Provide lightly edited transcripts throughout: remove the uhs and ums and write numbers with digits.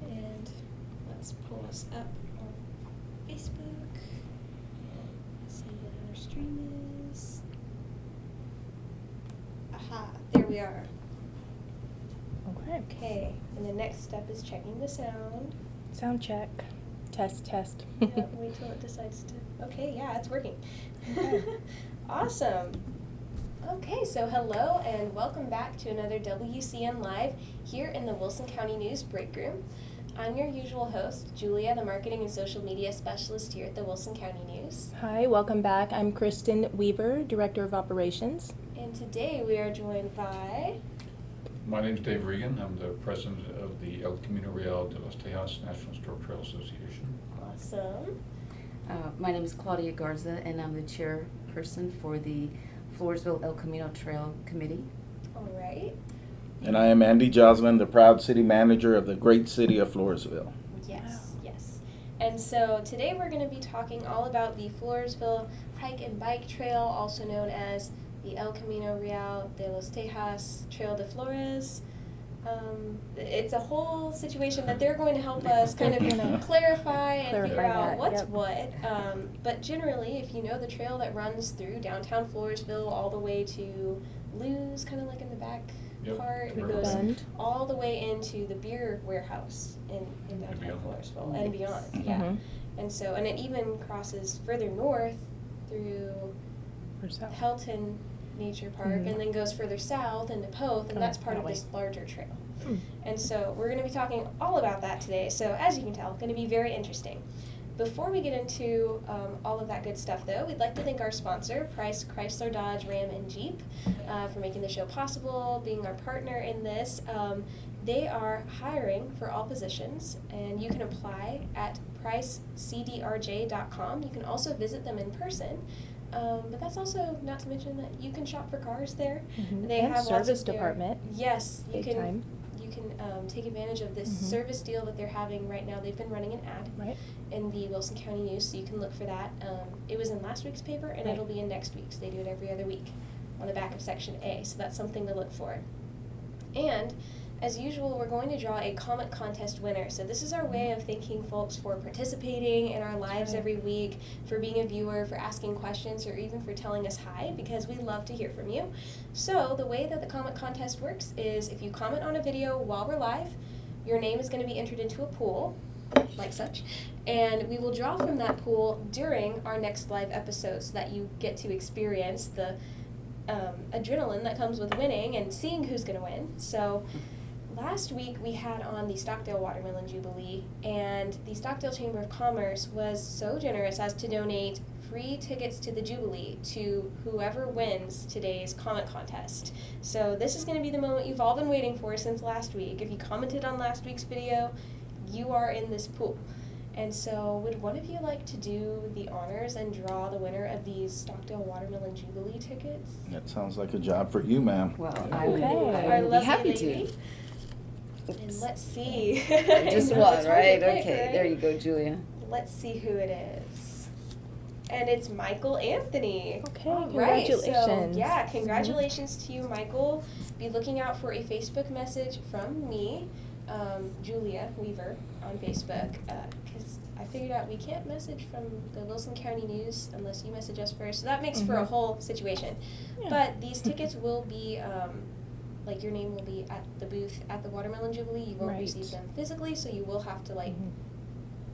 And let's pull us up on Facebook. See what our stream is. Aha, there we are. Okay. Okay, and the next step is checking the sound. Sound check. Test, test. Yeah, wait till it decides to. Okay, yeah, it's working. Okay. Awesome. Okay, so hello and welcome back to another WCN Live here in the Wilson County News Break Room. I'm your usual host, Julia, the Marketing and Social Media Specialist here at the Wilson County News. Hi, welcome back. I'm Kristen Weaver, Director of Operations. And today we are joined by... My name is Dave Regan. I'm the president of the El Camino Real de los Tejas National Stork Trail Association. Awesome. My name is Claudia Garza, and I'm the chairperson for the Floresville El Camino Trail Committee. All right. And I am Andy Joslin, the proud city manager of the great city of Floresville. Yes, yes. And so today we're going to be talking all about the Floresville Hike and Bike Trail, also known as the El Camino Real de los Tejas Trail de Flores. It's a whole situation that they're going to help us kind of clarify and figure out that, what's yep. what. But generally, if you know the trail that runs through downtown Floresville all the way to Lou's, kind of like in the back Yep. part, it River goes Bend. all the way into the beer warehouse in downtown beyond. Floresville and beyond. Yeah. Mhm. And so, and it even crosses further north through Or south. Helton Nature Park Mhm. and then goes further south into Poth, and Oh, that's part that of way. this larger trail. Hmm. And so we're going to be talking all about that today. So as you can tell, going to be very interesting. Before we get into all of that good stuff, though, we'd like to thank our sponsor, Price Chrysler Dodge Ram and Jeep, for making the show possible, being our partner in this. They are hiring for all positions, and you can apply at pricecdrj.com. You can also visit them in person. But that's also not to mention that you can shop for cars there. Mhm. They And have lots service of their- department. Yes, you Big can. time. You can take advantage of this Mhm. service deal that they're having right now. They've been running an ad Right. in the Wilson County News, so you can look for that. It was in last week's paper, and Right. it'll be in next week's. They do it every other week on the back of Section A, so that's something to look for. And as usual, we're going to draw a comment contest winner. So this is our way of thanking folks for participating in our lives right. every week, for being a viewer, for asking questions, or even for telling us hi, because we love to hear from you. So the way that the comment contest works is if you comment on a video while we're live, your name is going to be entered into a pool, like such, and we will draw from that pool during our next live episode so that you get to experience the adrenaline that comes with winning and seeing who's going to win. So last week we had on the Stockdale Watermelon Jubilee, and the Stockdale Chamber of Commerce was so generous as to donate free tickets to the Jubilee to whoever wins today's comment contest. So this is going to be the moment you've all been waiting for since last week. If you commented on last week's video, you are in this pool. And so would one of you like to do the honors and draw the winner of these Stockdale Watermelon Jubilee tickets? That sounds like a job for you, ma'am. Well, Okay. I Our would be lovely happy lady. to. And let's see. Just I know one, it's hard to right? pick, Okay, right? there you go, Julia. Let's see who it is. And it's Michael Anthony. Okay, All right, congratulations. so yeah, congratulations to you, Michael. Be looking out for a Facebook message from me, Julia Weaver, on Facebook, because I figured out we can't message from the Wilson County News unless you message us first. So that makes for a Mhm. whole situation. Yeah. But these tickets will be, like your name will be at the booth at the Watermelon Jubilee. You won't Right. receive them physically, so you will have to like. Mhm.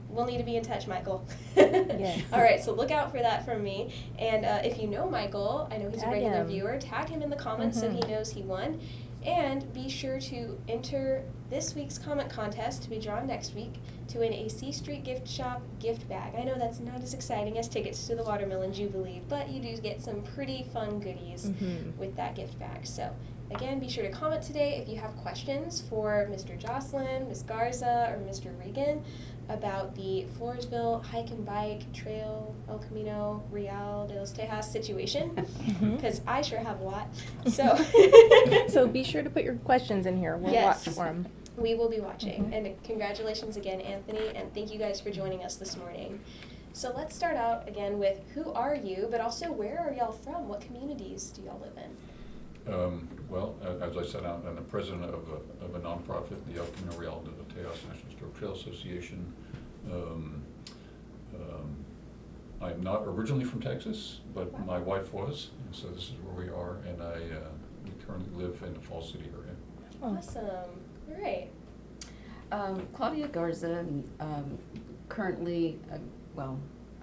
We'll need to be in touch, Michael. Yes. All right, so look out for that from me. And if you know Michael, I know he's Tag a regular him. viewer, tag him in the comments so he Mhm. knows he won. And be sure to enter this week's comment contest to be drawn next week to win a C Street Gift Shop gift bag. I know that's not as exciting as tickets to the Watermelon Jubilee, but you do get some pretty fun goodies Mhm. with that gift bag. So again, be sure to comment today if you have questions for Mr. Jocelyn, Ms. Garza, or Mr. Regan about the Floresville Hike and Bike Trail El Camino Real de los Tejas situation, Mhm. because I sure have a lot. So, So be sure to put your questions in here. We'll Yes. watch for them. we will be watching. Mhm. And congratulations again, Anthony, and thank you guys for joining us this morning. So let's start out again with who are you, but also where are y'all from? What communities do y'all live in? Well, as I said, I'm the president of a nonprofit, the El Camino Real de los Tejas National Historic Trail Association. I'm not originally from Texas, but my wife was, and so this is where we are, and we currently live in the Falls City area. Awesome. All right. Claudia Garza, currently,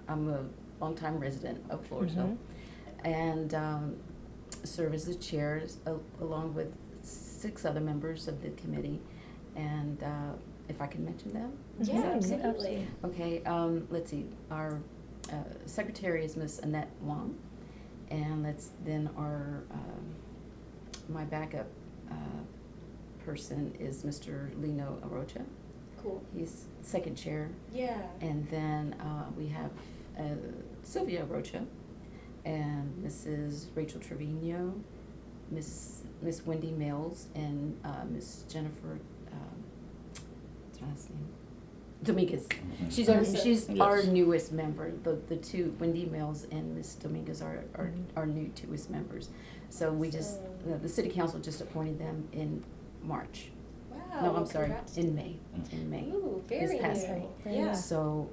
I'm a longtime resident of Floresville, and serve as the chair along with 6 other members of the committee. And if I can mention them? Yeah, Mhm. absolutely. Okay, let's see. Our secretary is Miss Annette Wong, and my backup person is Mr. Lino Arocha. Cool. He's second chair. Yeah. And then we have Sylvia Rocha and Mrs. Rachel Trevino, Miss Wendy Mills, and Miss Jennifer, what's her last name? Dominguez. She's Awesome. she's Yes. our newest member. The 2, Wendy Mills and Miss Dominguez, are our new newest members. So we just Awesome. the city council just appointed them in March. Wow. No, I'm sorry, congrats to in them. May. In May. Ooh, very This past new. May. Very Yeah. nice. So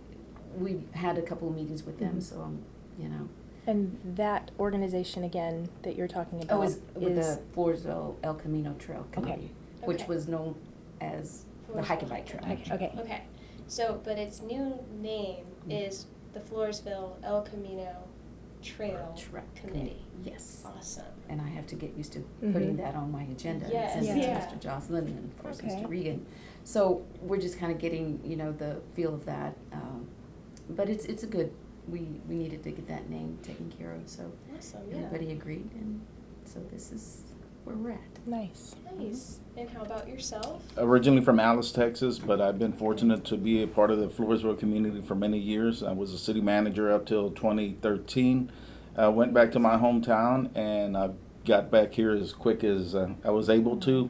we've had a couple of meetings with them, Mhm. so you know. And that organization again that you're talking about Oh, is with the Floresville El Camino Trail Okay. Committee, which Okay. was known as the Hike and Bike Trail. Okay. Okay. So, but its new name is the Floresville El Camino Trail Track Committee. Yes. Awesome. And I have to get used to Mhm. putting that on my agenda. Yes, And send it yeah. to Mr. Jocelyn and of course Okay. Mr. Regan. So we're just kind of getting, the feel of that. But it's a good, we needed to get that name taken care of, so Awesome. Yeah. everybody agreed, and so this is where we're at. Nice. Nice. And how about yourself? Originally from Alice, Texas, but I've been fortunate to be a part of the Floresville community for many years. I was a city manager up till 2013. I went back to my hometown, and I got back here as quick as I was able to.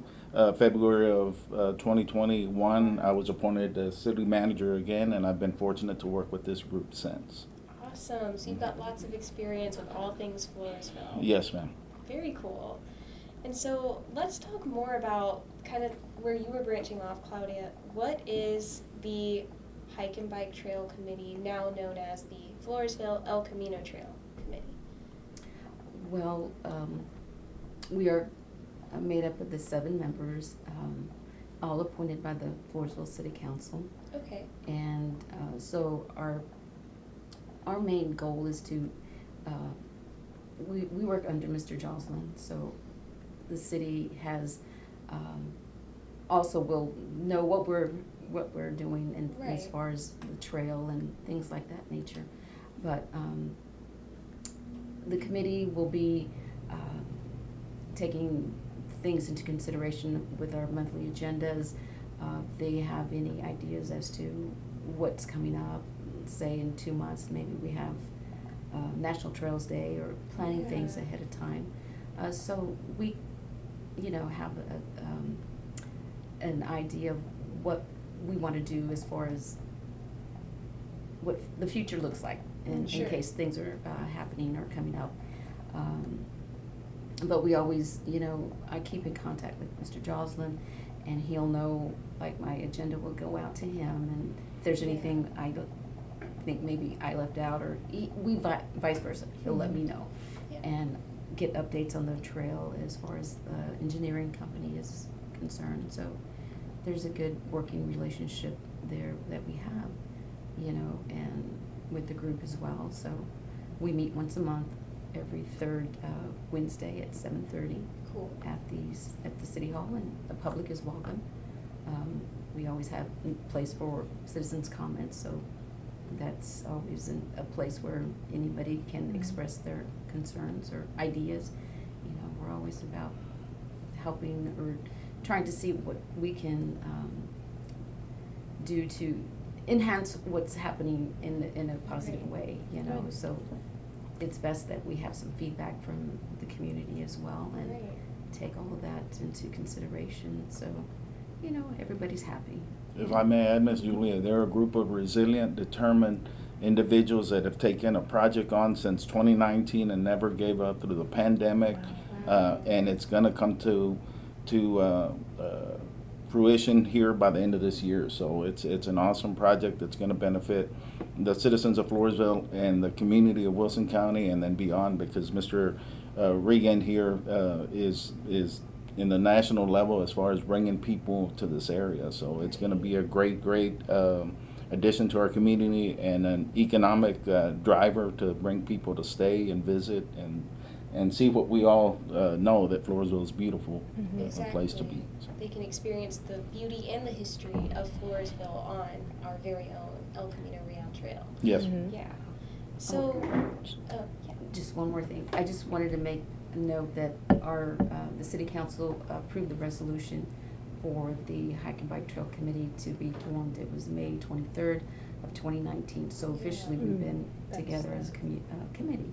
February of 2021, I was appointed as city manager again, and I've been fortunate to work with this group since. Awesome. So you've got lots of experience with all things Floresville. Yes, ma'am. Very cool. And so let's talk more about kind of where you were branching off, Claudia. What is the Hike and Bike Trail Committee, now known as the Floresville El Camino Trail Committee? Well, we are made up of the 7 members, all appointed by the Floresville City Council. Okay. And so our main goal is to, we work under Mr. Jocelyn, so the city has, also will know what we're doing and as Right. far as the trail and things like that nature. But the committee will be taking things into consideration with our monthly agendas. If they have any ideas as to what's coming up, say in 2 months, maybe we have National Trails Day or planning things Yeah. ahead of time. So we, have an idea of what we want to do as far as what the future looks like in Sure. case things are happening or coming up. But we always, I keep in contact with Mr. Jocelyn, and he'll know, like, my agenda will go out to him, and if there's anything I think maybe I left out, or vice versa, he'll let me know. Yeah. And get updates on the trail as far as the engineering company is concerned. So there's a good working relationship there that we have, and with the group as well. So we meet once a month, every 3rd Wednesday at 7:30 Cool. at the City Hall, and the public is welcome. We always have a place for citizens' comments, so that's always a place where anybody can express their concerns or ideas. We're always about helping or trying to see what we can do to enhance what's happening in a positive Right. way, Good. so it's best that we have some feedback from the community as well and Great. take all of that into consideration, so, everybody's happy. If I may add, Ms. Julia, they're a group of resilient, determined individuals that have taken a project on since 2019 and never gave up through the pandemic. And it's going to come to fruition here by the end of this year. So it's an awesome project that's going to benefit the citizens of Floresville and the community of Wilson County and then beyond, because Mr. Regan here is in the national level as far as bringing people to this area. So it's going to be a great addition to our community and an economic driver to bring people to stay and visit and see what we all know, that Floresville is beautiful, a place to be. So. They can experience the beauty and the history of Floresville on our very own El Camino Real Trail. Yes. Yeah. So, yeah. Just one more thing. I just wanted to make a note that the city council approved the resolution for the Hike and Bike Trail Committee to be formed. It was May 23rd of 2019. So officially we've been together as a committee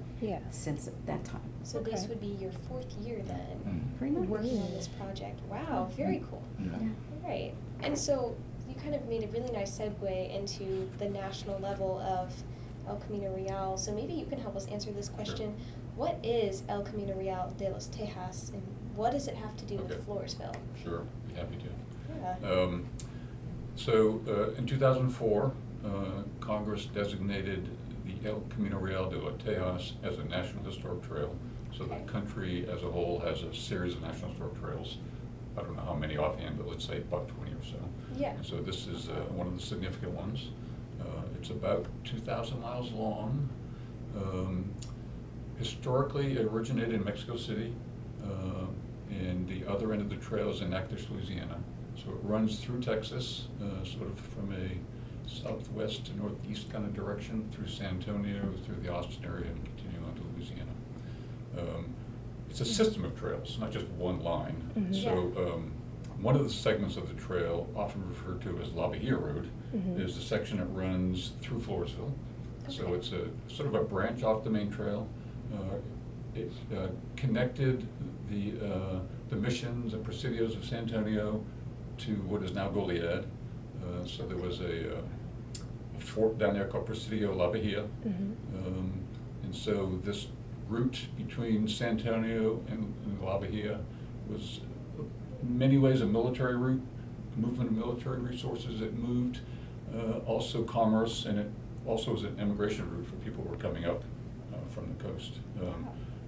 since that time. So this would be your 4th year then, Pretty much. working on this project. Wow, very cool. Yeah. All right. And so you kind of made a really nice segue into the national level of El Camino Real. So maybe you can help us answer this question. Sure. What is El Camino Real de los Tejas, and what does it have to do with Floresville? Sure, be happy to. Yeah. So in 2004, Congress designated the El Camino Real de los Tejas as a National Historic Trail. So the country as a whole has a series of National Historic Trails. I don't know how many offhand, but let's say about 20 or so. Yeah. And so this is one of the significant ones. It's about 2,000 miles long. Historically, it originated in Mexico City, and the other end of the trail is in Natchitoches, Louisiana. So it runs through Texas, sort of from a southwest to northeast kind of direction, through San Antonio, through the Austin area, and continuing on to Louisiana. It's a system of trails, not just one line. So one of the segments of the trail, often referred to as La Bahia Road, is the section that runs through Floresville. So it's a sort of a branch off the main trail. It connected the missions and presidios of San Antonio to what is now Goliad. So there was a fort down there called Presidio La Bahia. And so this route between San Antonio and La Bahia was in many ways a military route, movement of military resources. It moved also commerce, and it also was an immigration route for people who were coming up from the coast.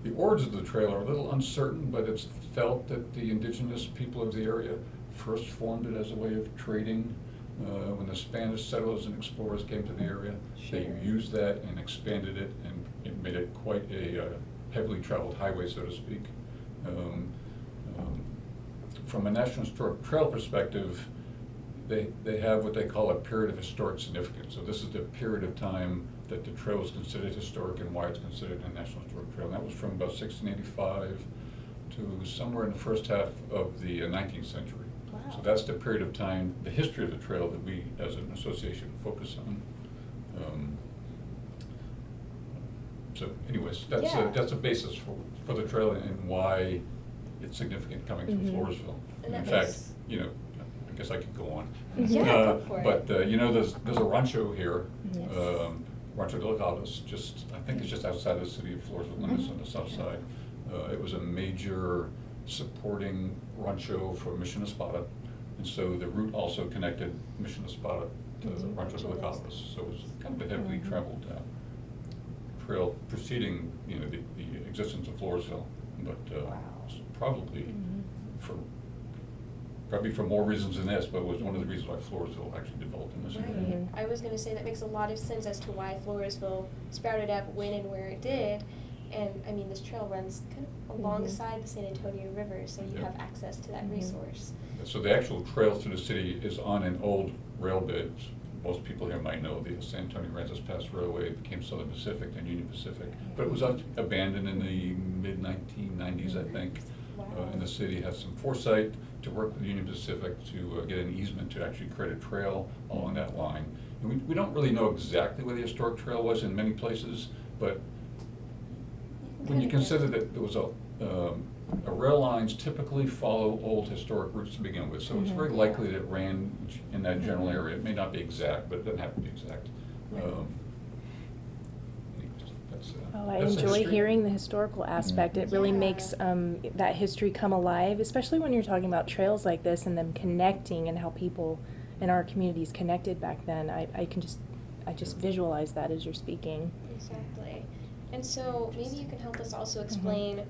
The origins of the trail are a little uncertain, but it's felt that the indigenous people of the area first formed it as a way of trading. When the Spanish settlers and explorers came to the area, they used that and expanded it, and it made it quite a heavily traveled highway, so to speak. From a National Historic Trail perspective, they have what they call a period of historic significance. So this is the period of time that the trail is considered historic and why it's considered a National Historic Trail. And that was from about 1685 to somewhere in the first half of the 19th century. Wow. So that's the period of time, the history of the trail that we as an association focus on. So anyways, that's a basis for the trail and why it's significant coming from Floresville. And In that fact, makes- I guess I could go on. Yeah, go for it. But there's a rancho here, Rancho de los Gatos, I think it's just outside the city of Floresville limits on the south side. It was a major supporting rancho for Mission Espada, and so the route also connected Mission Espada to Rancho de los Gatos. So it was kind of a heavily traveled trail preceding the existence of Floresville, but probably for more reasons than this, but it was one of the reasons why Floresville actually developed in this area. I was going to say that makes a lot of sense as to why Floresville sprouted up when and where it did. And I mean, this trail runs kind of alongside the San Antonio River, so you have access to that resource. So the actual trail through the city is on an old rail bed. Most people here might know the San Antonio-Aransas Pass Railway became Southern Pacific, then Union Pacific. But it was abandoned in the mid-1990s, I think. And the city had some foresight to work with Union Pacific to get an easement to actually create a trail along that line. And we don't really know exactly where the historic trail was in many places, but when you consider that there was rail lines typically follow old historic routes to begin with, so it's very likely that it ran in that general area. It may not be exact, but it doesn't have to be exact. That's, Oh, I that's the enjoy history. hearing the historical aspect. It really Yeah. makes that history come alive, especially when you're talking about trails like this and them connecting and how people in our communities connected back then. I just visualize that as you're speaking. Exactly. And so maybe you can help us also explain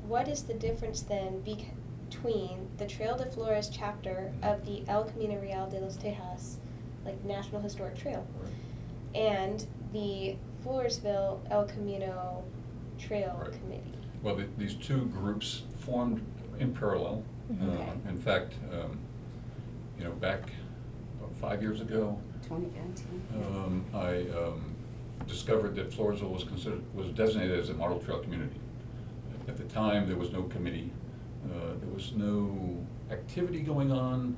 what is the difference then between the Trail de Flores chapter of the El Camino Real de los Tejas, like National Historic Trail, Right. and the Floresville El Camino Trail Right. Committee. Well, these two groups formed in parallel. Okay. In fact, back about 5 years ago, 2019. I discovered that Floresville was designated as a model trail community. At the time, there was no committee. There was no activity going on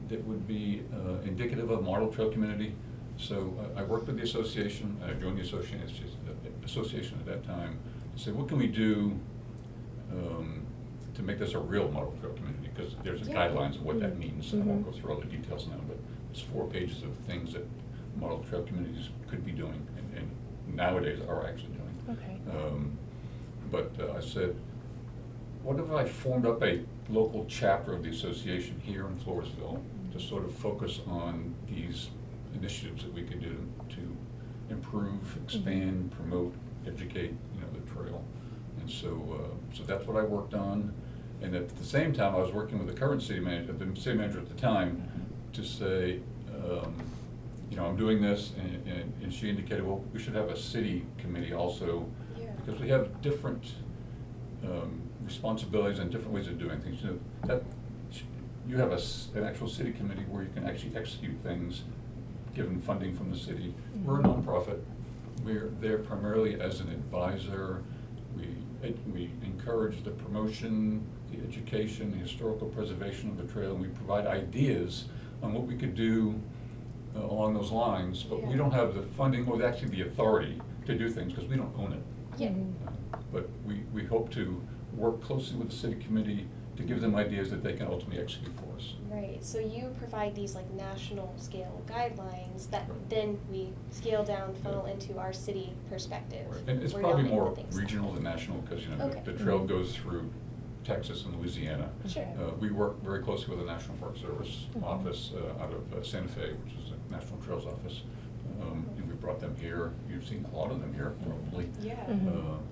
that would be indicative of a model trail community. So I worked with the association, I joined the association at that time, to say, what can we do to make this a real model trail community? Because there's Yeah. guidelines of what that means. I won't go through all the details now, but it's 4 pages of things that model trail communities could be doing and nowadays are actually doing. Okay. But I said, what if I formed up a local chapter of the association here in Floresville to sort of focus on these initiatives that we could do to improve, expand, promote, educate, the trail. And so that's what I worked on. And at the same time, I was working with the current city manager at the time, to say, I'm doing this, and she indicated, well, we should have a city committee also, Yeah. because we have different responsibilities and different ways of doing things. That you have an actual city committee where you can actually execute things, given funding from the city. We're a nonprofit. We're there primarily as an advisor. We encourage the promotion, the education, the historical preservation of the trail, and we provide ideas on what we could do along those lines, but we Yeah. don't have the funding or actually the authority to do things because we don't own it. Yeah. But we hope to work closely with the city committee to give them ideas that they can ultimately execute for us. Right, so you provide these like national scale guidelines that Right. then we scale down, funnel into our city perspective. Right. And it's where y'all probably make the more things regional than national because, Okay. the trail goes through Texas and Louisiana. Sure. We work very closely with the National Park Service office out of Santa Fe, which is the National Trails office. And we brought them here. You've seen a lot of them here, probably. Yeah. In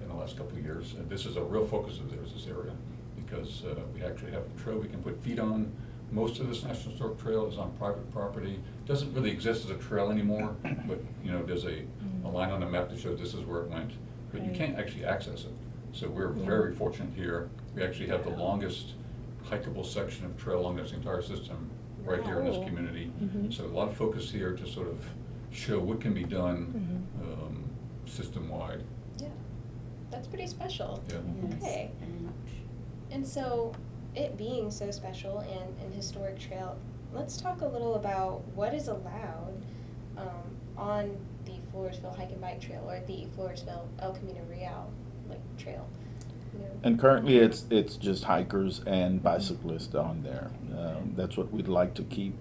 the last couple of years. And this is a real focus of theirs, this area, because we actually have a trail we can put feet on. Most of this National Historic Trail is on private property. Doesn't really exist as a trail anymore, but, there's a line on the map that shows this is where it went, but you Right. can't actually access it. So we're Yeah. very fortunate here. We actually have the longest hikeable section of trail along this entire system right here in this Wow. community. Mhm. So a lot of focus here to sort of show what can be done system-wide. Yeah, that's pretty special. Yeah. Yes, Okay. very much. And so, it being so special and an historic trail, let's talk a little about what is allowed on the Floresville Hike and Bike Trail or the Floresville El Camino Real trail. And currently, it's just hikers and bicyclists on there. That's what we'd like to keep.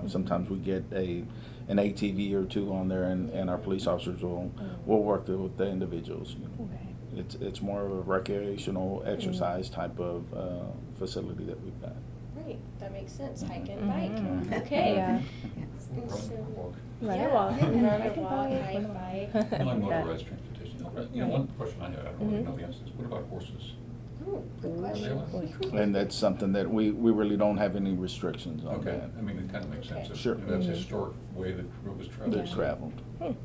Sometimes we get an ATV or two on there, and our police officers will work with the individuals. Okay. It's more of a recreational exercise type of facility that we've got. Right, that makes sense. Hike and Mhm. bike. Okay. Yeah. Yes. And Run so- or walk. Run Yeah, or walk. run or Hike and walk, bike. hike, bike. I like Yeah. motorized transportation. One question I had, I don't really know the answer, is what about horses? Ooh, good question. Really? And that's something that we really don't have any restrictions on Okay, that. I mean, it kind of makes sense. Okay. Sure. That's a historic way that road was traveled. That's Yeah. traveled.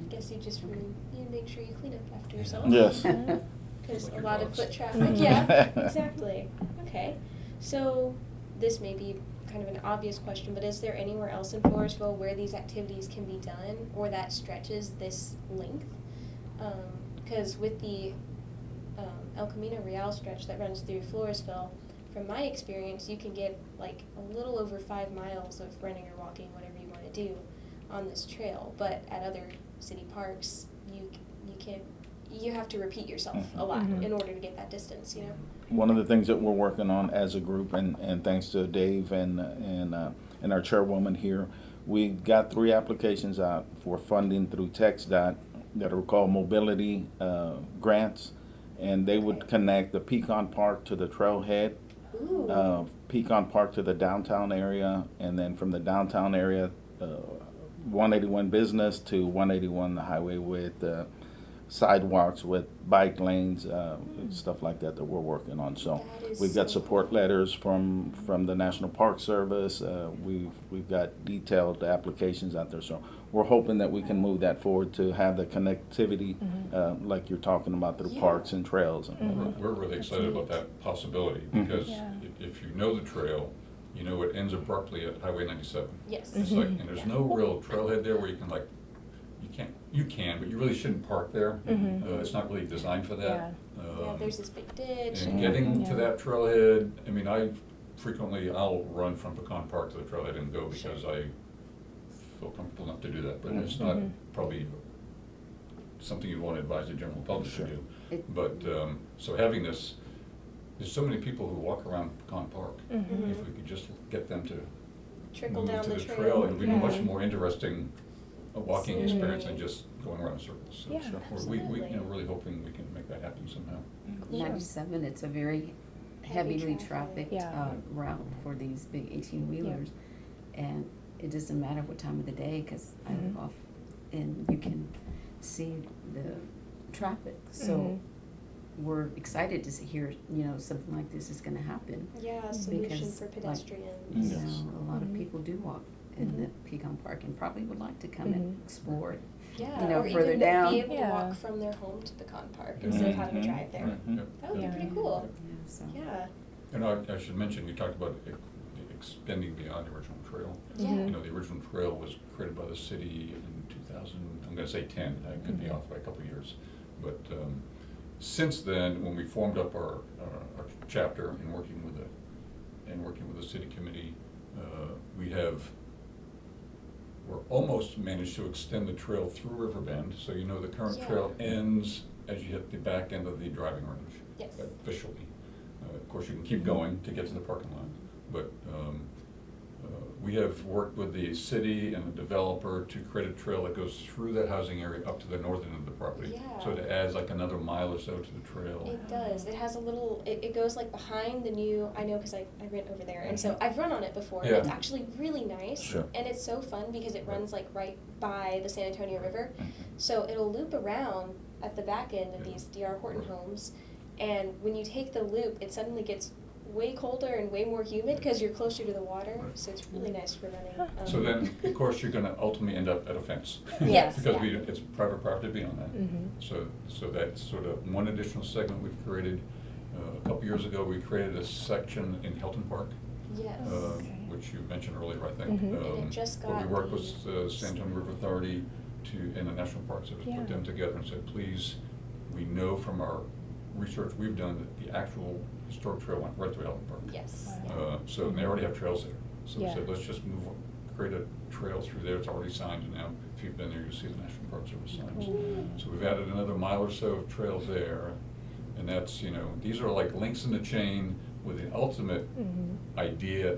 Guess you just you make sure you clean up after yourself. Yes. Because Like a your lot of dogs. foot traffic. Mhm. Yeah, exactly. Okay, so this may be kind of an obvious question, but is there anywhere else in Floresville where these activities can be done or that stretches this length? Because with the El Camino Real stretch that runs through Floresville, from my experience, you can get like a little over 5 miles of running or walking, whatever you want to do, on this trail. But at other city parks, you have to repeat yourself a lot Mhm. in order to get that distance. One of the things that we're working on as a group, and thanks to Dave and our chairwoman here, we got 3 applications out for funding through TxDOT that are called mobility grants, and they would Okay. connect the Pecan Park to the trailhead, Ooh. Pecan Park to the downtown area, and then from the downtown area, 181 Business to 181 the highway with sidewalks with bike lanes, stuff like that we're working on. So That is we've got so support cool. letters from the National Park Service. We've got detailed applications out there. So we're hoping that we can move that forward to have the connectivity, like you're talking about, through Yeah. parks and trails. And all that. We're really excited about that possibility, because Yeah. if you know the trail, you know it ends abruptly at Highway 97. Yes. It's like, and there's no real trailhead there where you can like, you can, but you really shouldn't park there. It's not really designed for that. Yeah, there's this big ditch. And getting Yeah. to that trailhead, I mean, I'll run from Pecan Park to the trailhead and go because I feel comfortable enough to do that, but it's not probably something you want to advise the general public to do. But, so having this, there's so many people who walk around Pecan Park. Mm-hmm. If we could just get them to Trickle move down to the the trail. trail, it would be a much Yeah. more interesting walking Absolutely. experience than just going around in circles. So Yeah, we absolutely. really hoping we can make that happen somehow. 97, it's a very heavily traffic. trafficked Yeah. route for these big 18-wheelers. And it doesn't matter what time of the day, because I live off, and you can see the traffic. So we're excited to hear, something like this is gonna happen. Yeah, a solution Because, for like, pedestrians. A lot of people do walk in the Pecan Park and probably would like to come and explore it. Yeah, or further even down. be able to Yeah. walk from their home to Pecan Park instead of having to drive there. Yep. That would Yeah. be pretty cool. Yeah, so. Yeah. And I should mention, we talked about extending beyond the original trail. Yeah. You know, the original trail was created by the city in 2000, I'm gonna say 10, I could be off by a couple of years. But since then, when we formed up our chapter and working with the city committee, we're almost managed to extend the trail through Riverbend. So you know the current Yeah. trail ends as you hit the back end of the driving range. Yes. Officially. Of course, you can keep going to get to the parking lot, but we have worked with the city and the developer to create a trail that goes through that housing area up to the northern end of the property. Yeah. So it adds like another mile or so to the trail. It does. It has a little, it goes like behind the new, I know because I ran over there. And so I've run on it before. Yeah. It's actually really nice. Sure. And it's so fun because it runs like right by the San Antonio River. So it'll loop around at the back end of these D.R. Horton homes. And when you take the loop, it suddenly gets way colder and way more humid because you're closer to the water. Right. So it's really nice for running. So then, of course, you're gonna ultimately end up at a fence. Yes, Because yeah. it's private property beyond that. So that's sort of one additional segment we've created. A couple years ago, we created a section in Hilton Park. Yes. Which you mentioned earlier, I think. Mhm. And it just Where we got worked the- with the San Antonio River Authority and the National Park Service, Yeah. put them together and said, please, we know from our research we've done that the actual historic trail went right through Hilton Park. Yes. Wow. So they already have trails there. So we Yeah. said, let's just create a trail through there. It's already signed, and now if you've been there, you'll see the National Park Service signs. Cool. So we've added another mile or so of trails there. And that's, these are like links in the chain with the ultimate idea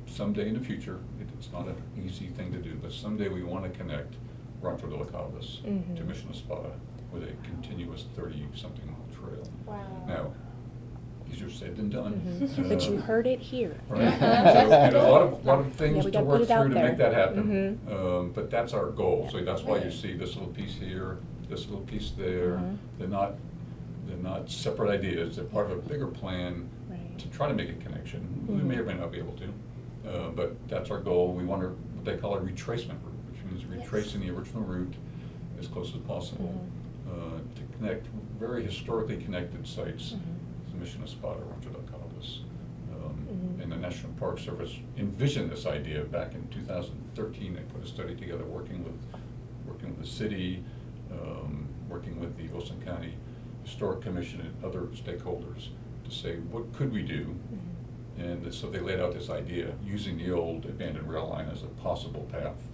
someday in the future. It's not an easy thing to do, but someday we want to connect Rancho de la Cabas to Mission Espada with a continuous 30-something mile trail. Wow. Now, easier said than done. But you heard it here. Right. Uh-huh. So, a lot of Yeah, things we to gotta work put it out through to make there. that happen. But that's our goal. So that's why you Right. see this little piece here, this little piece there. Mhm. They're not separate ideas. They're part of a bigger plan Right. to try to make a connection. We may or may not be able to. But that's our goal. We want what they call a retracement route, which means retracing the original route as close as possible to connect very historically connected sites to Mission Espada, Rancho de Cabas. And the National Park Service envisioned this idea back in 2013. They put a study together working with the city, working with the Wilson County Historic Commission and other stakeholders to say, what could we do? And so they laid out this idea using the old abandoned rail line as a possible path.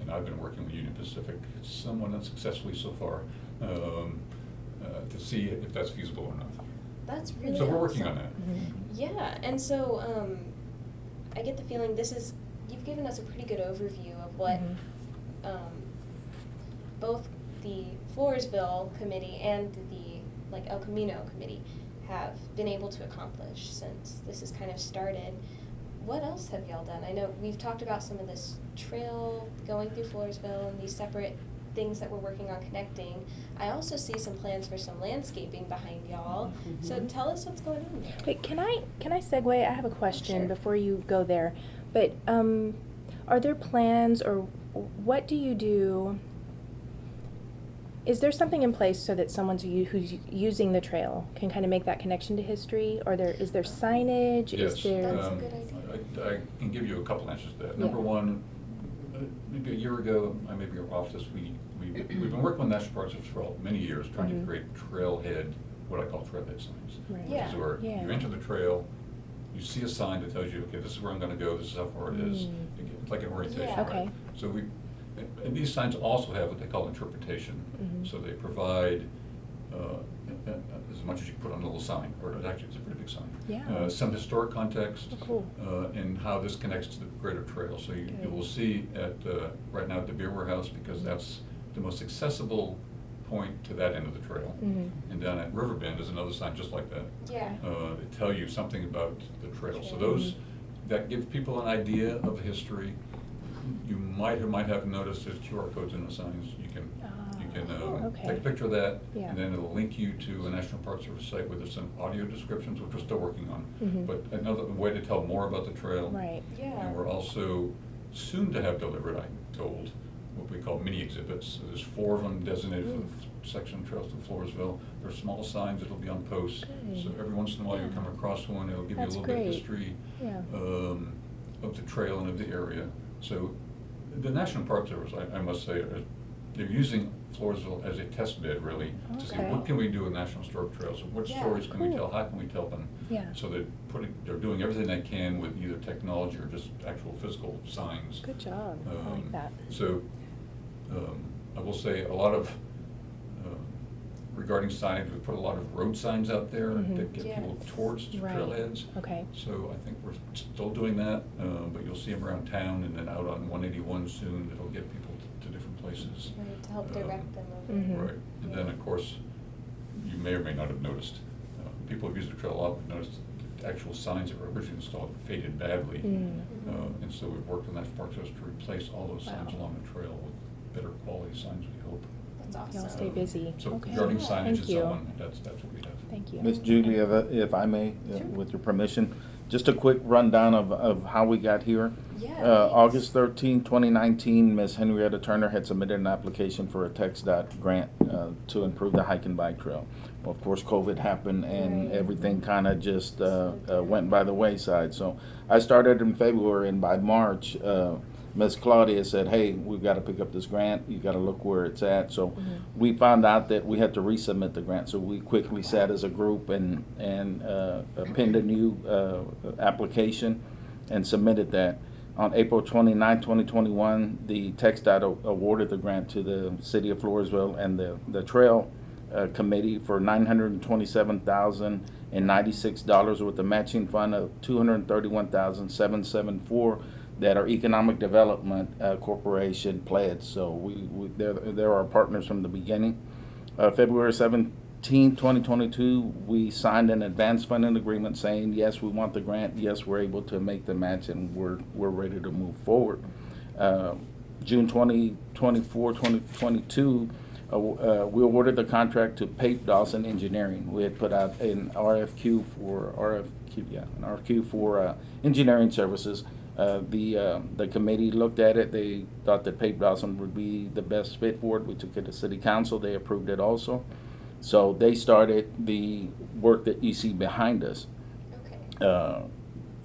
And I've been working with Union Pacific somewhat unsuccessfully so far to see if that's feasible or not. That's really So we're working awesome. on that. Yeah, and so I get the feeling you've given us a pretty good overview of what both the Floresville committee and the like El Camino committee have been able to accomplish since this has kind of started. What else have y'all done? I know we've talked about some of this trail going through Floresville and these separate things that we're working on connecting. I also see some plans for some landscaping behind y'all. So tell us what's going on there. Wait, can I segue? I have a question Sure. before you go there. But are there plans, or what do you do? Is there something in place so that someone who's using the trail can kind of make that connection to history? Or is there signage? Yes, Is there? That's a good idea. I can give you a couple answers to that. Yeah. Number one, maybe a year ago, I may be off this, we've been working with National Park Service for many years, trying to create trailhead, what I call trailhead signs. Right. Which Yeah. is where Yeah. you enter the trail, you see a sign that tells you, okay, this is where I'm gonna go, this is how far it is. It's like an orientation, Yeah. right? Okay. So and these signs also have what they call interpretation. Mhm. So they provide, as much as you can put on a little sign, or actually it's a pretty big sign. Yeah. Some historic context. Oh, cool. And how this connects to the greater trail. So you Good. will see right now at the Beer Warehouse, because that's the most accessible point to that end of the trail. Mhm. And down at Riverbend is another sign just like that. Yeah. That tell you something about the trail. So Okay. those, that give people an idea of history. You might or might have noticed there's QR codes in the signs. You can Okay. take a picture of that, Yeah. and then it'll link you to a National Park Service site where there's some audio descriptions, which we're still working on. Mhm. But another way to tell more about the trail. Right. Yeah. And we're also soon to have delivered, I'm told, what we call mini exhibits. So there's 4 of them designated for the section of trails to Floresville. They're small signs that'll be on posts. Good. So every once in a while you Yeah. come across one, it'll give That's you a little bit of great. history Yeah. of the trail and of the area. So the National Park Service, I must say, they're using Floresville as a test bed, really, to see Okay. what can we do with National Historic Trails? What Yeah, stories can we cool. tell? How can we tell them? Yeah. So they're doing everything they can with either technology or just actual physical signs. Good job. I like that. So, I will say a lot of, regarding signage, we put a lot of road signs out there Mhm. that get Yeah. people towards the Right. trailheads. Okay. So I think we're still doing that, but you'll see them around town and then out on 181 soon. It'll get people to different places. Right, to help direct them over. Mhm. Right, and then, of course, you may or may not have noticed, people who've used the trail a lot have noticed the actual signs that were originally installed faded badly. And so we've worked on that Park Service to replace all those signs Wow. along the trail with better quality signs, we hope. That's awesome. Y'all stay busy. So Okay. regarding Yeah. signage Thank and you. so on, that's what we have. Thank you. Miss Julie, if I may, Sure. with your permission, just a quick rundown of how we got here. Yeah, please. August 13, 2019, Ms. Henrietta Turner had submitted an application for a TxDOT grant to improve the hike and bike trail. Well, of course, COVID happened and Right. everything kind of just Slowed down. went by the wayside. So I started in February, and by March, Ms. Claudia said, hey, we've got to pick up this grant. You got to look where it's at. So we found out that we had to resubmit the grant. So we quickly sat as a group and penned a new application and submitted that. On April 29, 2021, the TxDOT awarded the grant to the city of Floresville and the trail committee for $927,096 with a matching fund of $231,774 that our Economic Development Corporation pledged. So they're our partners from the beginning. February 17, 2022, we signed an advance funding agreement saying, yes, we want the grant, yes, we're able to make the match, and we're ready to move forward. June 2022, we awarded the contract to Pape Dawson Engineering. We had put out an RFQ for engineering services. The committee looked at it. They thought that Pape Dawson would be the best fit for it. We took it to City Council. They approved it also. So they started the work that you see behind us. Okay.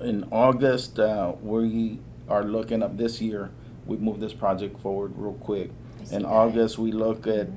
In August, we are looking up this year. We moved this project forward real quick. I see In that. August, we look at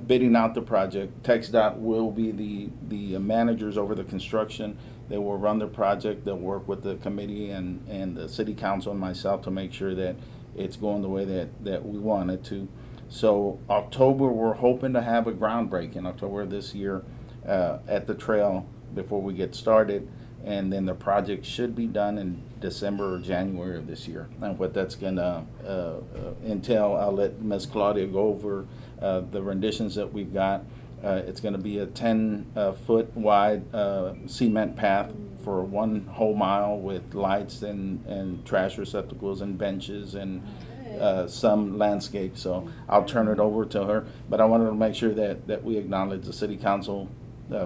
bidding out the project. TxDOT will be the managers over the construction. They will run the project. They'll work with the committee and the city council and myself to make sure that it's going the way that we want it to. So October, we're hoping to have a groundbreaking October this year at the trail before we get started. and then the project should be done in December or January of this year. And what that's gonna entail, I'll let Ms. Claudia go over the renditions that we've got. It's gonna be a 10-foot wide cement path for 1 whole mile with lights and trash receptacles and benches and some landscape. So I'll turn it over to her. But I wanted to make sure that we acknowledge the city council,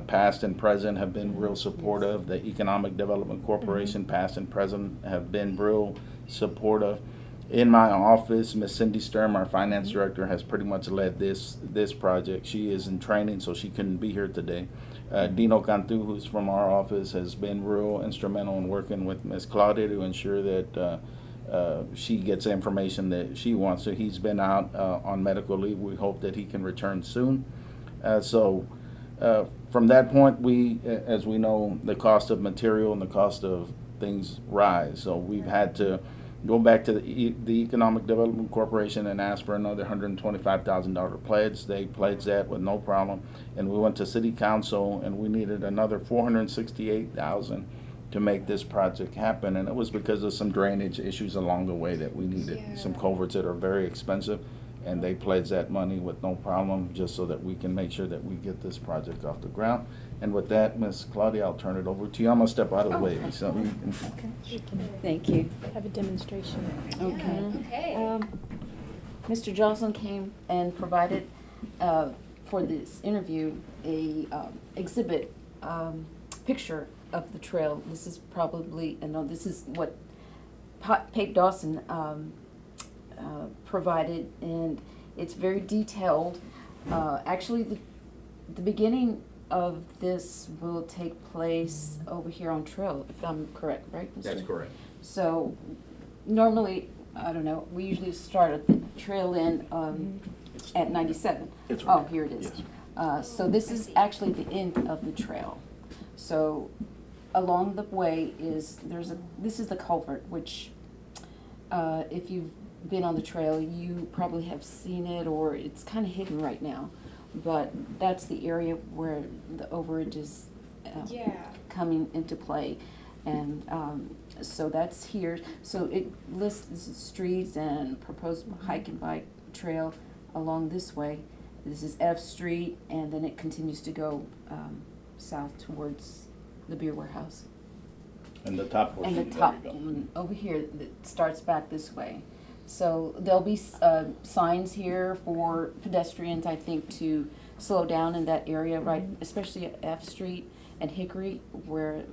past and present, have been real supportive. The Economic Development Corporation, past and present, have been real supportive. In my office, Ms. Cindy Sturm, our finance director, has pretty much led this project. She is in training, so she couldn't be here today. Dino Cantu, who's from our office, has been real instrumental in working with Ms. Claudia to ensure that she gets the information that she wants. So he's been out on medical leave. We hope that he can return soon. From that point, as we know, the cost of material and the cost of things rise. So we've had to go back to the Economic Development Corporation and ask for another $125,000 pledge. They pledged that with no problem. And we went to City Council and we needed another $468,000 to make this project happen. And it was because of some drainage issues along the way that we needed. Some culverts that are very expensive, and they pledged that money with no problem, just so that we can make sure that we get this project off the ground. And with that, Ms. Claudia, I'll turn it over to you. I'm gonna step out of the way. So. Okay. Thank you. Have a demonstration. Okay. Okay. Mr. Johnson came and provided for this interview a exhibit picture of the trail. This is probably, this is what Pape Dawson provided, and it's very detailed. Actually, the beginning of this will take place over here on Trail, if I'm correct, right, Mr.? That's correct. So normally, I don't know, we usually start at the trail end at 97. It's Oh, right. here it is. Yes. So this is actually the end of the trail. So along the way this is the culvert, which if you've been on the trail, you probably have seen it, or it's kind of hidden right now. But that's the area where the overage is coming into play. And so that's here. So it lists streets and proposed hike and bike trail along this way. This is F Street, and then it continues to go south towards the beer warehouse. And the top And portion. the top one over here that starts back this way. So there'll be signs here for pedestrians, I think, to slow down in that area, right, especially at F Street and Hickory, where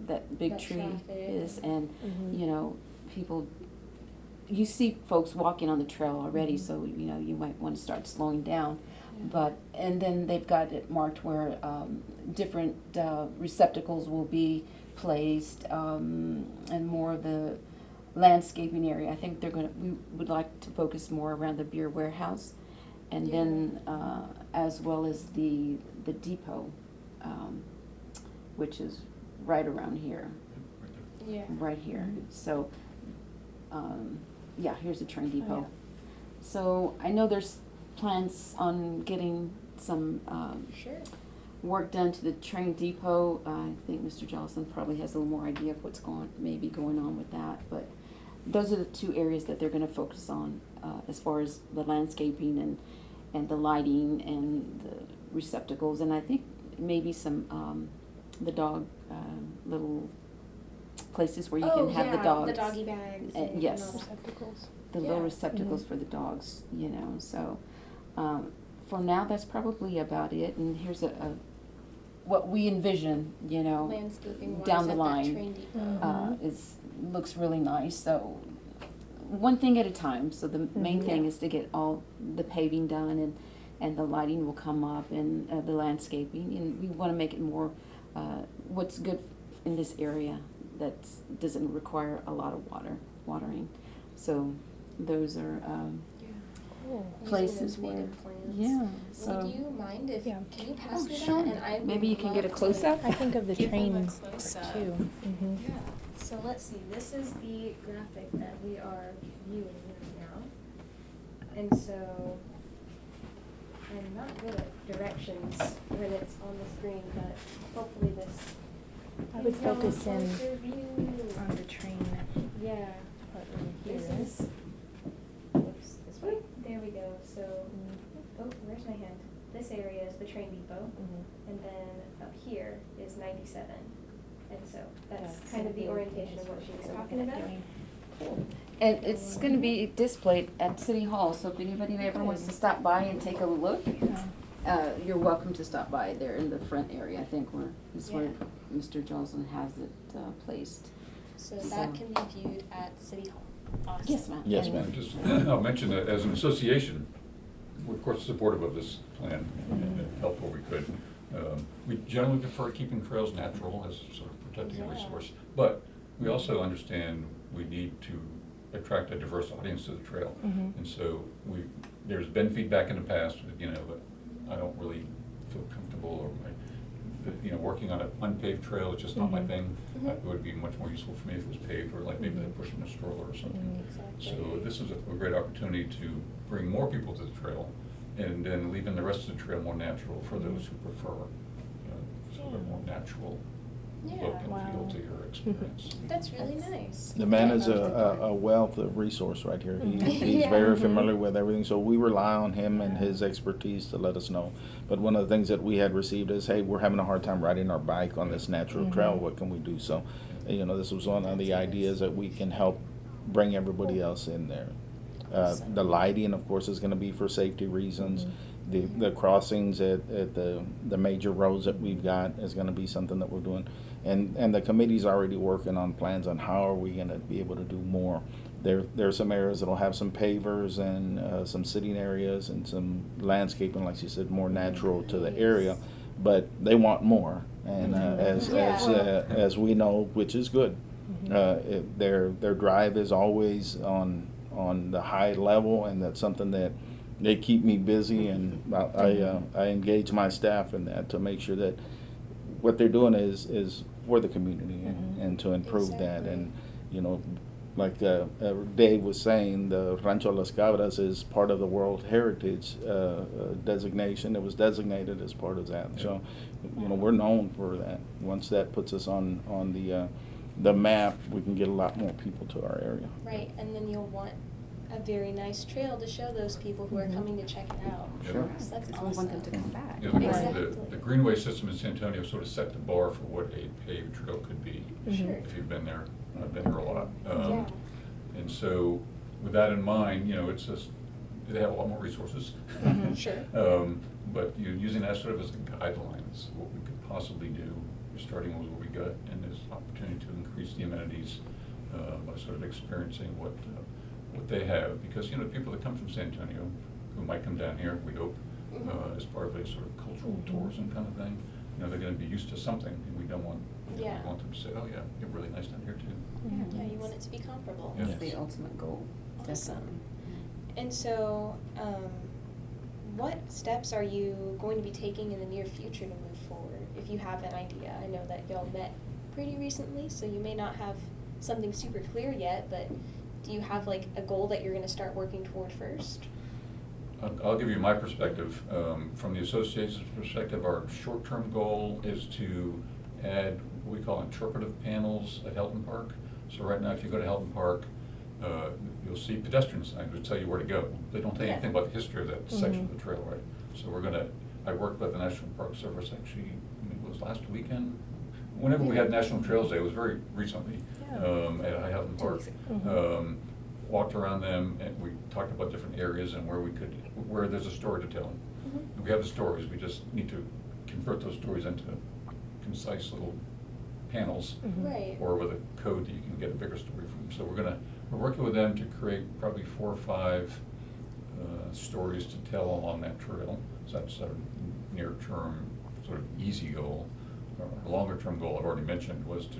that big tree traffic. is, and you know, you see folks walking on the trail already, so you know you might want to start slowing down. But and then they've got it marked where different receptacles will be placed, and more of the landscaping area. I think we would like to focus more around the beer warehouse, and then as well as the depot, which is right around here, right here. So here's the train depot. yeah. So I know there's plans on getting some work done to the train depot. I think Mr. Johnson probably has a little more idea of what's maybe going on with that, but those are the two areas that they're going to focus on as far as the landscaping and the lighting and the receptacles, and I think maybe some the dog little places where you can have the dogs. The doggy bags. And yes. all that. Receptacles. The little receptacles for the dogs, you know. So for now, that's probably about it. And here's what we envision, you know, Landscaping wise down the at line. that train depot. Looks really nice. So one thing at a time. So the main thing is to get all the paving done, and the lighting will come up, and the landscaping, and we want to make it more what's good in this area that doesn't require a lot of watering. So those are Cool. places Using those where native plants. So Would you mind if Yeah. can you pass me sure. that? And I Maybe you would can get a love close to- up. I think of the Give them a train close part up. too. Mm-hmm. Yeah. So let's see. This is the graphic that we are viewing right now. And so I'm not good at directions when it's on the screen, but hopefully this I would focus in Closer view. on the train Yeah. part right here. This is, whoops, this way. There we go. So, oh, where's my hand? This area is the train depot, and then up here is 97. And so that's kind of the orientation of what she was talking about. Cool. And it's gonna be displayed at City Hall, so if anybody ever wants to stop by and take a look, you're welcome to stop by there in the front area, I think, where Mr. Johnson has it placed. So that can be viewed at City Hall. Awesome. Yes, ma'am. Yes, And- ma'am. Just, I'll mention that as an association, we're of course supportive of this plan and help where we could. We generally prefer keeping trails natural as sort of protecting a resource, but we also understand we need to attract a diverse audience to the trail. And so there's been feedback in the past, but I don't really feel comfortable working on an unpaved trail is just not my thing. It would be much more useful for me if it was paved, or like maybe they're pushing a stroller or something. Exactly. So this is a great opportunity to bring more people to the trail, and then leaving the rest of the trail more natural for those who prefer sort of more natural look and feel to your experience. That's really nice. The man is a wealth of resource right here. He's Yeah. very familiar with everything, so we rely on him and his expertise to let us know. But one of the things that we had received is, hey, we're having a hard time riding our bike on this natural trail. What can we do? So, this was one of the ideas that we can help bring everybody else in there. The lighting, of course, is going to be for safety reasons. The crossings at the major roads that we've got is going to be something that we're doing. And the committee's already working on plans on how are we going to be able to do more. There are some areas that'll have some pavers and some sitting areas and some landscaping, like she said, more natural to the area. But they want more, and as we know, which is good. Their drive is always on the high level, and that's something that they keep me busy, and I engage my staff in that to make sure that what they're doing is for the community and to improve that. And like Dave was saying, the Rancho Las Cabras is part of the World Heritage designation. It was designated as part of that. So we're known for that. Once that puts us on the map, we can get a lot more people to our area. Right, and then you'll want a very nice trail to show those people who are coming to check it out. Sure. So that's Because we want them to awesome. come back. Exactly. The Greenway system in San Antonio sort of set the bar for what a paved trail could be. Sure. If you've been there, I've been here a lot. Yeah. And so, with that in mind, it's just, they have a lot more resources. Sure. But using that sort of as a guideline is what we could possibly do. We're starting with what we got, and there's opportunity to increase the amenities by sort of experiencing what they have. Because, people that come from San Antonio, who might come down here, we hope, as part of a sort of cultural tourism kind of thing, they're gonna be used to something, and we don't want, we want them to say, oh yeah, you're really nice down here too. Yeah, you want it to be comparable. Yeah. That's the ultimate goal. Awesome. Definitely. And so, what steps are you going to be taking in the near future to move forward, if you have an idea? I know that y'all met pretty recently, so you may not have something super clear yet, but do you have like a goal that you're going to start working toward first? I'll give you my perspective. From the association's perspective, our short-term goal is to add what we call interpretive panels at Helton Park. So right now, if you go to Helton Park, you'll see pedestrian signs which tell you where to go. They don't tell you anything about the history of that section of the trail, right? So I worked with the National Park Service actually, it was last weekend. Whenever we had National Trails Day, it was very recently, at Helton Park. Walked around them, and we talked about different areas and where there's a story to tell. And we have the stories, we just need to convert those stories into concise little panels. Right. Or with a code that you can get a bigger story from. So we're working with them to create probably 4 or 5 stories to tell along that trail. So that's our near-term, sort of easy goal. Our longer-term goal, I've already mentioned, was to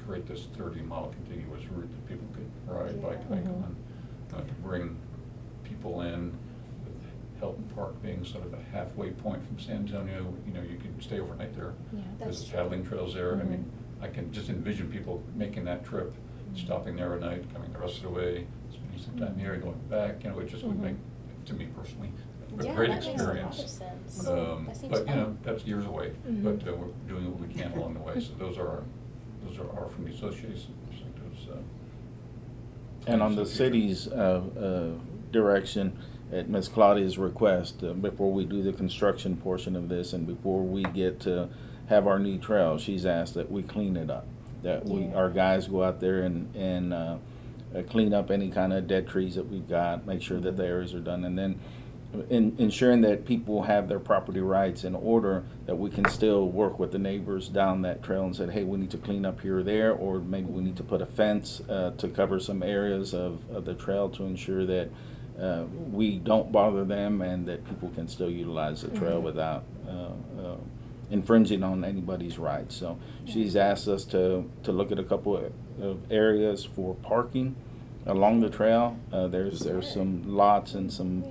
create this 30-mile contiguous route that people could ride, bike, hike on, to bring people in, with Helton Park being sort of a halfway point from San Antonio. You can stay overnight there. Yeah. There's That's paddling trails there. I mean, I can just envision people making that trip, stopping there at night, coming the rest of the way, spending some time here, going back. It just would make, to me personally, a Yeah, great that makes a lot of experience. sense. That seems But, you know, fun. that's years away, Mhm. but we're doing what we can along the way, so those are from the association perspectives. And on the plans for future. city's direction, at Ms. Claudia's request, before we do the construction portion of this and before we get to have our new trail, she's asked that we clean it up. That Yeah. our guys go out there and clean up any kind of dead trees that we've got, make sure that the areas are done, and then ensuring that people have their property rights in order, that we can still work with the neighbors down that trail and say, hey, we need to clean up here or there, or maybe we need to put a fence to cover some areas of the trail to ensure that we don't bother them and that people can still utilize the trail Mhm. without infringing on anybody's rights. So she's asked us to look at a couple of areas for parking along the trail. There's some lots and some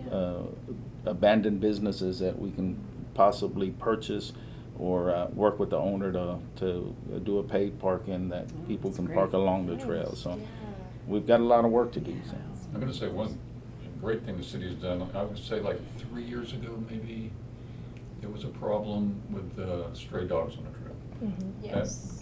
abandoned businesses that we can possibly purchase or work with the owner to do a paid parking that people that's can great. park along the Nice. trail. So Yeah. we've got a lot of work to do. So. I'm gonna say one great thing the city has done, I would say like 3 years ago, maybe, there was a problem with stray dogs on the trail. Mhm. Yes.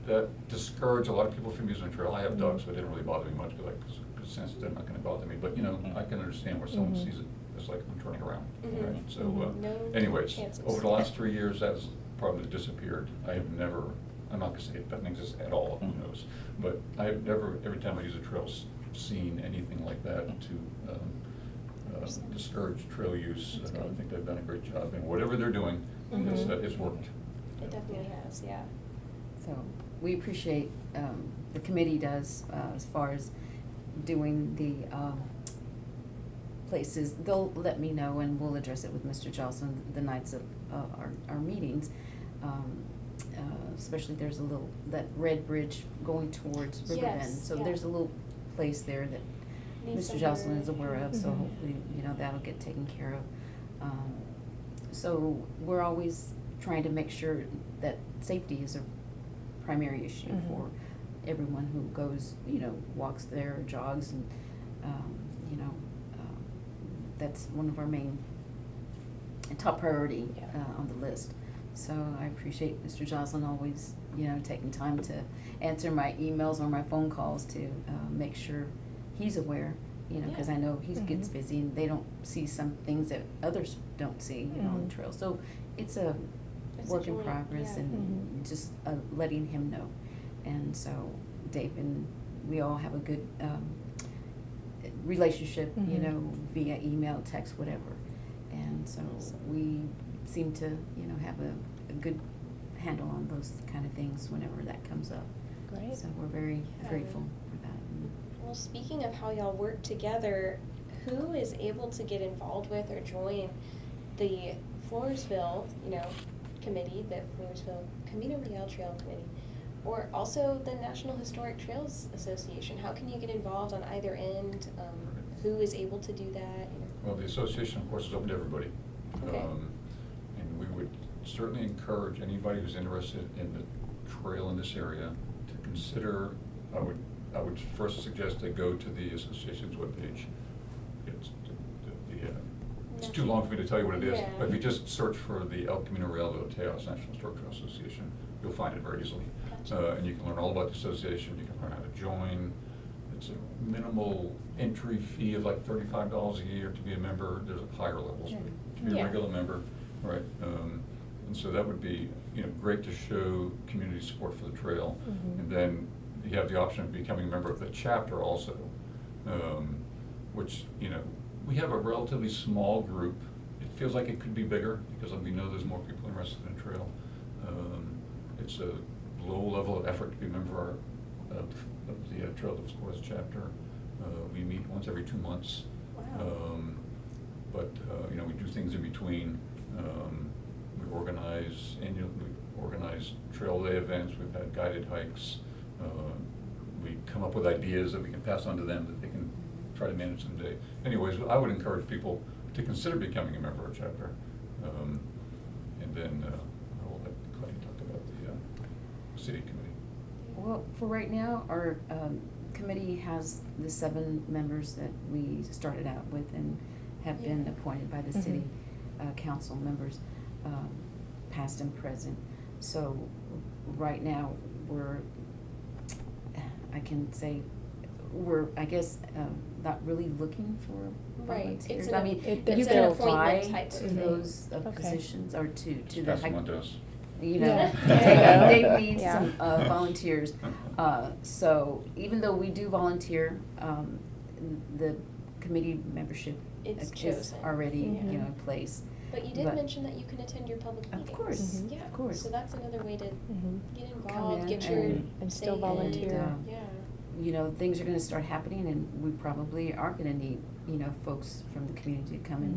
That discouraged a lot of people from using the trail. I have dogs, so it didn't really bother me much, because I could sense they're not gonna bother me, but, you know, I can understand where someone Mhm. sees it, it's like I'm turning around, Mhm. right? So, No anyways, chances. over the last 3 years, that's probably disappeared. I have never, I'm not gonna say it doesn't exist at all, who knows? But I have never, every time I use a trail, seen anything like that to discourage trail use. That's I good. think they've done a great job, and whatever they're doing, Mhm. it's worked. It definitely has, yeah. So we appreciate, the committee does, as far as doing the, places. They'll let me know and we'll address it with Mr. Jocelyn the nights of, our meetings. Especially there's a little, that red bridge going towards River Bend. Yes, So yeah. there's a little place there that Needs Mr. some Jocelyn is work. aware of, so Mhm. hopefully, that'll get taken care of. So we're always trying to make sure that safety is a primary issue Mhm. for everyone who goes, walks there, jogs, and, that's one of our main, top priority, Yeah. on the list. So I appreciate Mr. Jocelyn always, taking time to answer my emails or my phone calls to, make sure he's aware, because Yeah. I know he gets Mhm. busy and they don't see some things that others don't see, on Mhm. the trail. So it's a It's a work in joint, progress yeah. and Mhm. just letting him know. And so Dave and we all have a good relationship, Mhm. via email, text, whatever. And so we seem to, have a good handle on those kind of things whenever that comes up. Great. So we're very Yeah. grateful for that. Well, speaking of how y'all work together, who is able to get involved with or join the Floresville, committee, the Floresville Camino Real Trail Committee, or also the National Historic Trails Association? How can you get involved on either end? Who is able to do that? Well, the association, of course, is open to everybody. Okay. And we would certainly encourage anybody who's interested in the trail in this area to consider, I would first suggest they go to the association's webpage. It's too long for me to tell you what it is, Yeah. but if you just search for the El Camino Real de Tejas National Historic Trail Association, you'll find it very easily. Gotcha. And you can learn all about the association, you can learn how to join. It's a minimal entry fee of like $35 a year to be a member. There's higher levels, but to be Yeah. a regular member, right? And so that would be, great to show community support for the trail. Mhm. And then you have the option of becoming a member of the chapter also, which, we have a relatively small group. It feels like it could be bigger because we know there's more people interested in trail. It's a low level of effort to be a member of the Trail of Explorers chapter. We meet once every 2 months. Wow. But we do things in between. We organize trail day events. We've had guided hikes. We come up with ideas that we can pass on to them that they can try to manage someday. Anyways, I would encourage people to consider becoming a member of a chapter. And then I'll let Claudia talk about the city committee. Well, for right now, our committee has the 7 members that we started out with, and have Yeah. been appointed by the Mhm. city council members, past and present. So right now, I can say, I guess, not really looking for Right. volunteers. It's I an- mean, it's you an can appointment apply type to of thing. those Okay. positions or to the. Pass them on to us. You know, Yeah. they need Yeah. some volunteers. So even though we do volunteer, the committee membership It's is chosen. already, Mhm. in place. But you did But- mention that you can attend your public Of meetings. course, Mhm. Yeah. of course. So that's another way to Mhm. get Come involved, in get your and say still in. volunteer. Yeah. You know, things are gonna start happening and we probably are gonna need, folks from the community to come and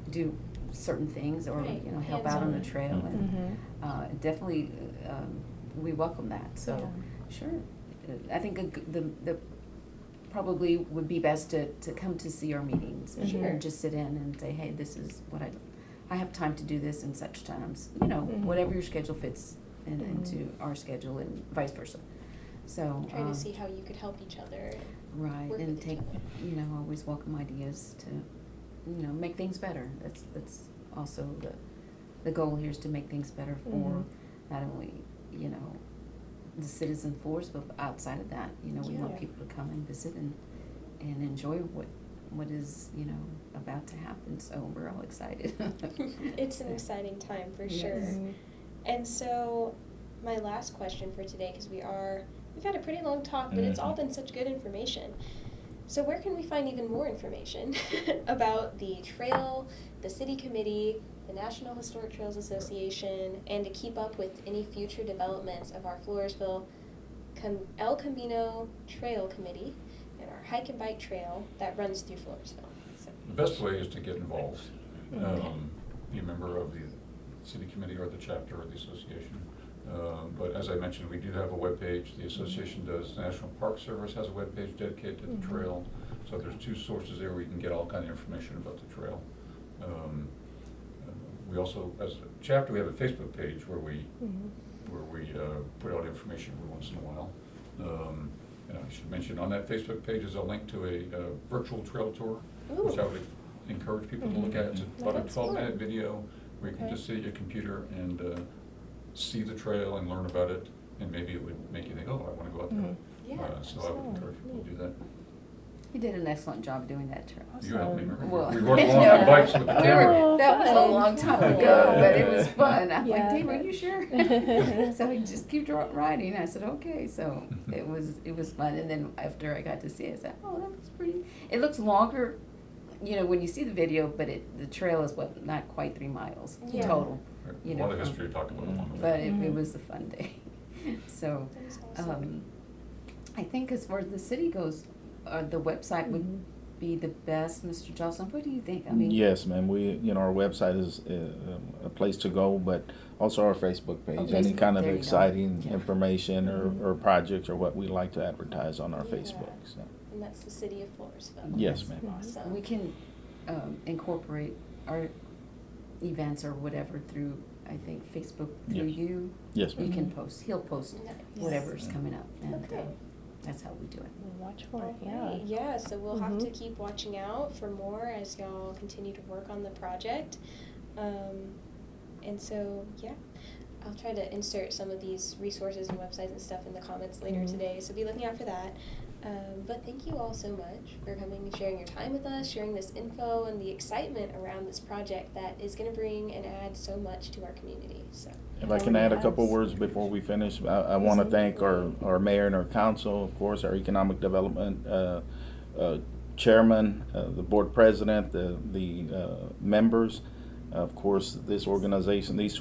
Mhm. do certain things or, Right, help out on the hands-on. trail and, Mhm. definitely, we welcome that, so, Yeah. sure. I think the probably would be best to come to see our meetings and Sure. just sit in and say, hey, this is what I have time to do this in such times, Mhm. whatever your schedule fits into Mhm. our schedule and vice versa. So, Trying to see how you could help each other. right, work and with each take, other. always welcome ideas to, make things better. That's also the goal here is to make things better for Mhm. not only, the citizen force, but outside of that, we want Yeah. people to come and visit and enjoy what is, about to happen, so we're all excited. It's an exciting time for Yes. sure. Mhm. And so, my last question for today, because we've had a pretty long talk, but it's all been such good information. So where can we find even more information about the trail, the city committee, the National Historic Trails Association, and to keep up with any future developments of our Floresville El Camino Trail Committee and our hike and bike trail that runs through Floresville? So, The best way is to get involved. Okay. Be a member of the city committee or the chapter or the association. But as I mentioned, we do have a webpage. The association does. The National Park Service has a webpage dedicated to the Mhm. trail. So there's two sources there where you can get all kind of information about the trail. We also, as a chapter, we have a Facebook page where we Mhm. put out information every once in a while. And I should mention, on that Facebook page is a link to a virtual trail tour, which I Ooh. would encourage people to look Mhm. at. It's about a That's cool. 12-minute video where you can Okay. just sit at your computer and see the trail and learn about it, and maybe it would make you think, oh, I want to go out there. Mhm. Yeah. So I would Oh, encourage people to do that. You did an excellent job doing that, Charles. You helped me, Awesome. remember? Well, We rode along on bikes with the we camera. were- that was a fun. long time ago, Yeah. but it was fun. I'm like, Yeah. Dave, are you sure? So we just keep riding. I said, okay. So it was fun. And then after I got to see it, I said, oh, that looks pretty. It looks longer, when you see the video, but the trail is not quite 3 miles Yeah. total. A lot of history to talk about along the But way. it Mhm. was a fun day. So, That is awesome. I think as far as the city goes, the website would Mhm. be the best, Mr. Johnson. What do you think? I mean, Yes, ma'am. Our website is a place to go, but also our Facebook page. Oh, Any Facebook. kind of There you go. exciting Yeah. information Mhm. or projects or what we like to advertise on our Yeah. Facebook. So. And that's the city of Floresville. Yes, ma'am. Awesome. we can incorporate our events or whatever through, I think, Facebook through Yes. you. Yes, You ma'am. can post. He'll post Nice. whatever's coming up, and Okay. that's how we do it. We'll watch for it, Alright, yeah. yeah, so we'll have to Mhm. keep watching out for more as y'all continue to work on the project. And so, yeah, I'll try to insert some of these resources and websites and stuff in the comments later Mhm. today, so be looking out for that. But thank you all so much for coming and sharing your time with us, sharing this info and the excitement around this project that is going to bring and add so much to our community. So, If I can add a couple Yes. words before we finish, I want to thank our mayor and our council, of course, our economic development chairman, the board president, the members, of course, these two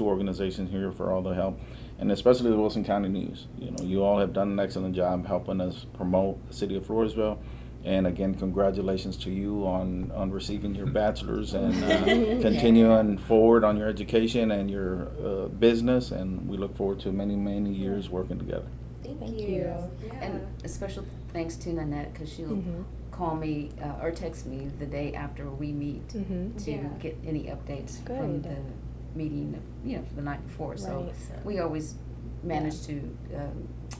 organizations here for all the help, and especially the Wilson County News. You all have done an excellent job helping us promote the city of Floresville. And again, congratulations to you on receiving your bachelor's and continuing forward on your education and your business. And we look forward to many, many years working together. thank you. you. Yeah. And a special thanks to Nanette, because she'll Mhm. call me or text me the day after we meet Mhm. to Yeah. get any updates from Good. the meeting, for the night before. So Right. we always manage to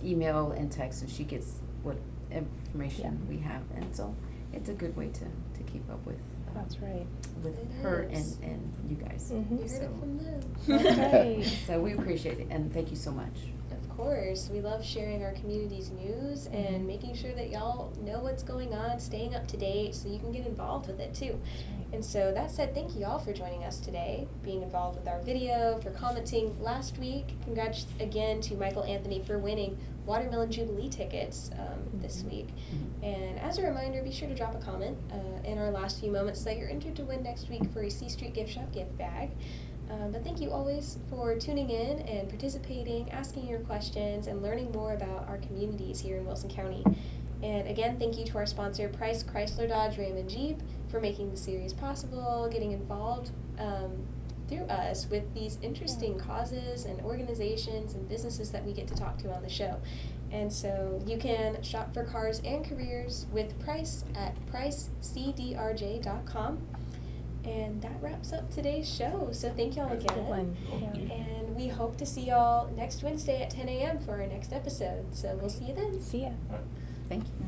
email and text, and she gets what information we have. And so it's a good way to keep up with. That's right. With It her is. and you guys. Mhm. You heard So- it from them. Okay. So we appreciate it, and thank you so much. Of course, we love sharing our community's news and making sure that y'all know what's going on, staying up to date so you can get involved with it too. And so that said, thank you all for joining us today, being involved with our video, for commenting last week. Congrats again to Michael Anthony for winning Watermelon Jubilee tickets this week. And as a reminder, be sure to drop a comment in our last few moments that you're entered to win next week for a C Street Gift Shop gift bag. But thank you always for tuning in and participating, asking your questions, and learning more about our communities here in Wilson County. And again, thank you to our sponsor, Price Chrysler Dodge Ram and Jeep, for making the series possible, getting involved through us with these interesting causes and organizations and businesses that we get to talk to on the show. And so you can shop for cars and careers with Price at pricecdrj.com. And that wraps up today's show. So thank y'all That's a good again. one. Yeah. And we hope to see y'all next Wednesday at 10 a.m. for our next episode. So we'll see you then. See ya. All right. Thank you.